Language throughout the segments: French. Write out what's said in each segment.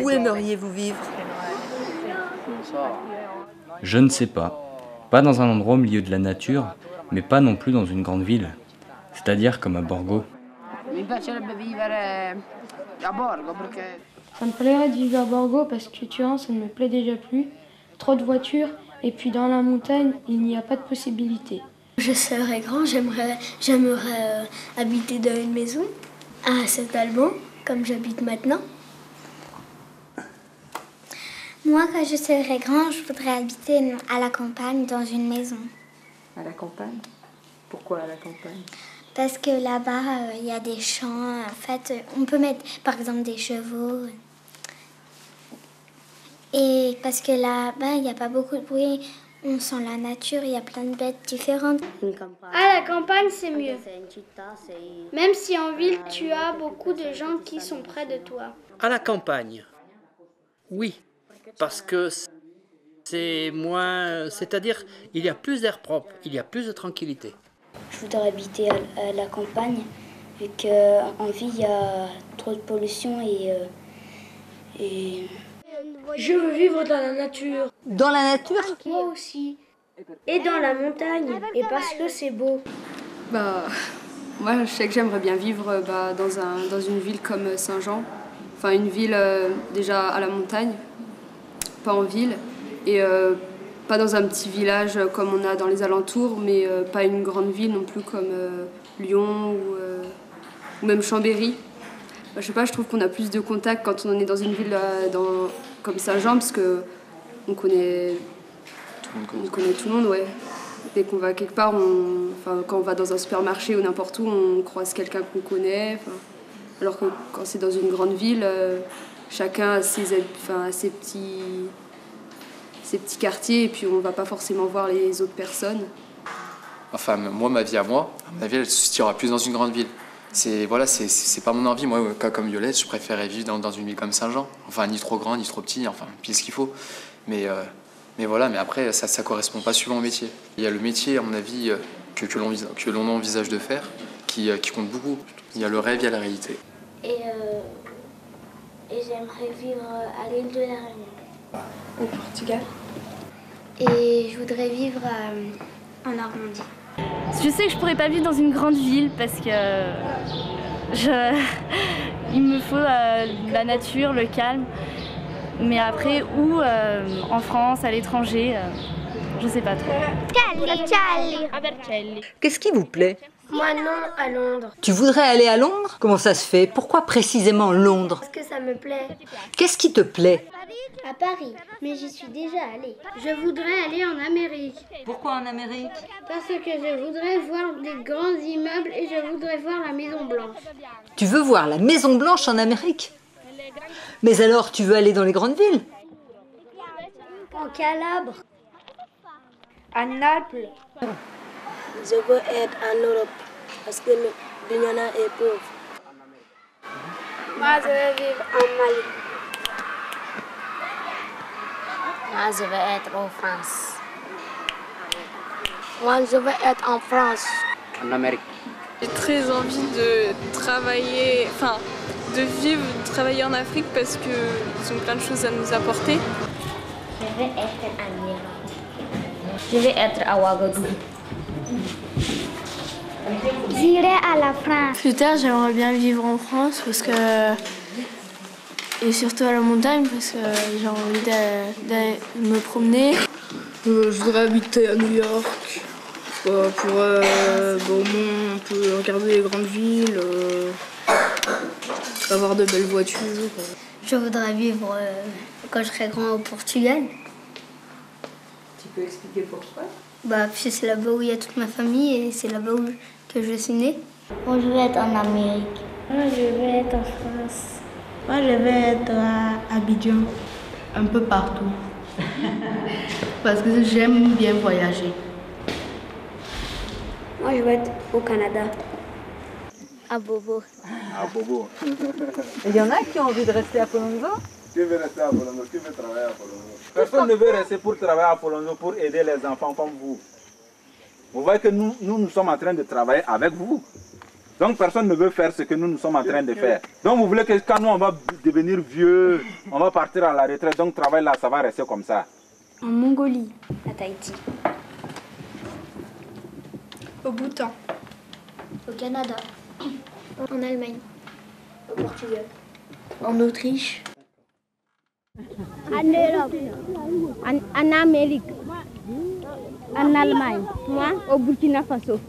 Où aimeriez-vous vivre? Je ne sais pas. Pas dans un endroit au milieu de la nature, mais pas non plus dans une grande ville. C'est-à-dire comme à Borgo. Ça me plairait de vivre à Borgo parce que Turin, ça ne me plaît déjà plus. Trop de voitures, et puis dans la montagne, il n'y a pas de possibilité. Je serais grand, j'aimerais habiter dans une maison à Saint-Alban, comme j'habite maintenant. Moi, quand je serai grand, je voudrais habiter à la campagne, dans une maison. À la campagne? Pourquoi à la campagne? Parce que là-bas, il y a des champs. En fait, on peut mettre, par exemple, des chevaux. Et parce que là-bas, il n'y a pas beaucoup de bruit. On sent la nature, il y a plein de bêtes différentes. À la campagne, c'est mieux. Même si en ville, tu as beaucoup de gens qui sont près de toi. À la campagne, oui, parce que c'est moins... C'est-à-dire, il y a plus d'air propre, il y a plus de tranquillité. Je voudrais habiter à la campagne, vu qu'en ville, il y a trop de pollution et... Je veux vivre dans la nature. Dans la nature? Moi aussi. Et dans la montagne, et parce que c'est beau. Moi, je sais que j'aimerais bien vivre dans une ville comme Saint-Jean. Enfin, une ville déjà à la montagne, pas en ville. Et pas dans un petit village comme on a dans les alentours, mais pas une grande ville non plus comme Lyon ou même Chambéry. Je sais pas, je trouve qu'on a plus de contacts quand on est dans une ville comme Saint-Jean, parce qu'on connaît tout le monde, ouais. Dès qu'on va quelque part, quand on va dans un supermarché ou n'importe où, on croise quelqu'un qu'on connaît. Alors que quand c'est dans une grande ville, chacun a ses petits quartiers, et puis on va pas forcément voir les autres personnes. Enfin, moi, ma vie, elle se situera plus dans une grande ville. C'est pas mon envie. Moi, comme Violette, je préférais vivre dans une ville comme Saint-Jean. Enfin, ni trop grand, ni trop petit, enfin, pile ce qu'il faut. Mais après, ça correspond pas suivant au métier. Il y a le métier, à mon avis, que l'on envisage de faire, qui compte beaucoup. Il y a le rêve, il y a la réalité. Et j'aimerais vivre à l'île de la Réunion. Au Portugal. Et je voudrais vivre en Normandie. Je sais que je pourrais pas vivre dans une grande ville parce que il me faut la nature, le calme. Mais après, où en France, à l'étranger, je sais pas trop. Qu'est-ce qui vous plaît? Moi non, à Londres. Tu voudrais aller à Londres? Comment ça se fait? Pourquoi précisément Londres? Parce que ça me plaît. Qu'est-ce qui te plaît? À Paris, mais j'y suis déjà allée. Je voudrais aller en Amérique. Pourquoi en Amérique? Parce que je voudrais voir des grands immeubles et je voudrais voir la Maison Blanche. Tu veux voir la Maison Blanche en Amérique? Mais alors, tu veux aller dans les grandes villes? En Calabre. À Naples. Je veux être en Europe parce que Bignona est pauvre. Moi, je veux vivre en Mali. Moi, je veux être en France. Moi, je veux être en France. En Amérique. J'ai très envie de travailler, de travailler en Afrique parce qu'ils ont plein de choses à nous apporter. Je vais être en Iran. Je vais être à Ouagadougou. J'irai à la France. Plus tard, j'aimerais bien vivre en France parce que... Et surtout à la montagne parce que j'ai envie d'aller me promener. Je voudrais habiter à New York pour au moins on peut regarder les grandes villes, avoir de belles voitures. Je voudrais vivre quand je serai grand au Portugal. Tu peux expliquer pourquoi? Parce que c'est là-bas où il y a toute ma famille et c'est là-bas que je suis née. Moi, je vais être en Amérique. Moi, je vais être en France. Moi, je vais être à Abidjan, un peu partout. Parce que j'aime bien voyager. Moi, je vais être au Canada. À Bobo. À Bobo. Il y en a qui ont envie de rester à Polonzo? Qui veut rester à Polonzo? Qui veut travailler à Polonzo? Personne ne veut rester pour travailler à Polonzo pour aider les enfants comme vous. Vous voyez que nous sommes en train de travailler avec vous. Donc personne ne veut faire ce que nous sommes en train de faire. Donc vous voulez que quand nous on va devenir vieux, on va partir à la retraite, donc travail là, ça va rester comme ça. En Mongolie. À Tahiti. Au Bhoutan. Au Canada. En Allemagne. Au Portugal. En Autriche. En Europe. En Amérique. En Allemagne. Moi, au Burkina Faso.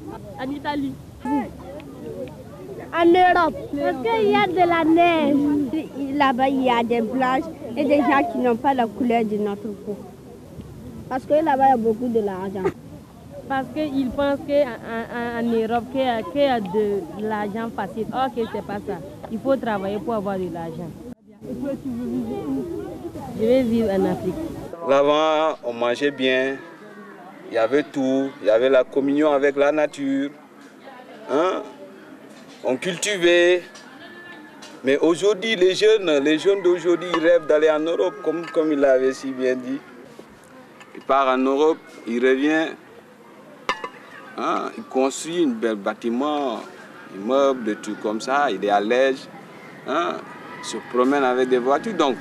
En Italie. En Europe. Parce qu'il y a de la neige. Là-bas, il y a des blanches et des gens qui n'ont pas la couleur de notre peau. Parce que là-bas, il y a beaucoup de l'argent. Parce qu'ils pensent qu'en Europe, qu'il y a de l'argent facile. Or que ce n'est pas ça. Il faut travailler pour avoir de l'argent. Je vais vivre en Afrique. Là-bas, on mangeait bien. Il y avait tout. Il y avait la communion avec la nature. Hein? On cultivait. Mais aujourd'hui, les jeunes d'aujourd'hui, ils rêvent d'aller en Europe, comme il l'avait si bien dit. Il part en Europe, il revient, hein, il construit un bel bâtiment, immeuble, des trucs comme ça, il est à l'aise, hein, il se promène avec des voitures. Donc,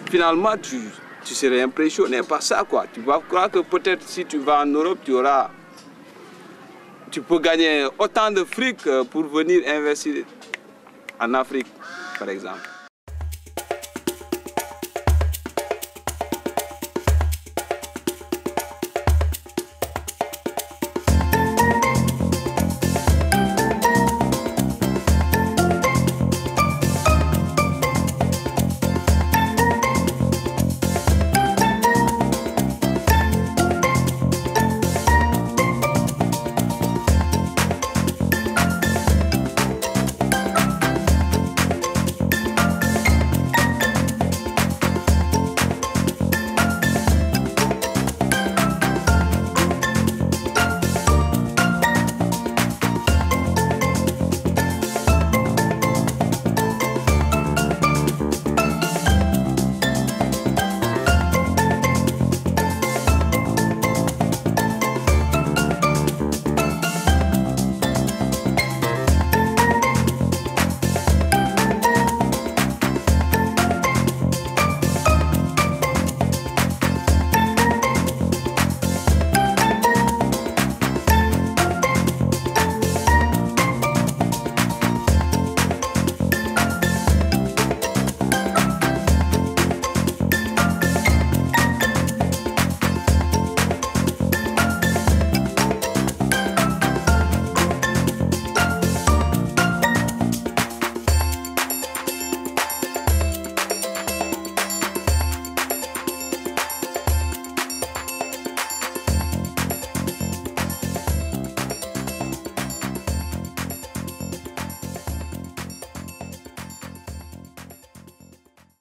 finalement, tu serais impressionné par ça, quoi. Tu vas croire que peut-être si tu vas en Europe, tu peux gagner autant de fric pour venir investir en Afrique, par exemple.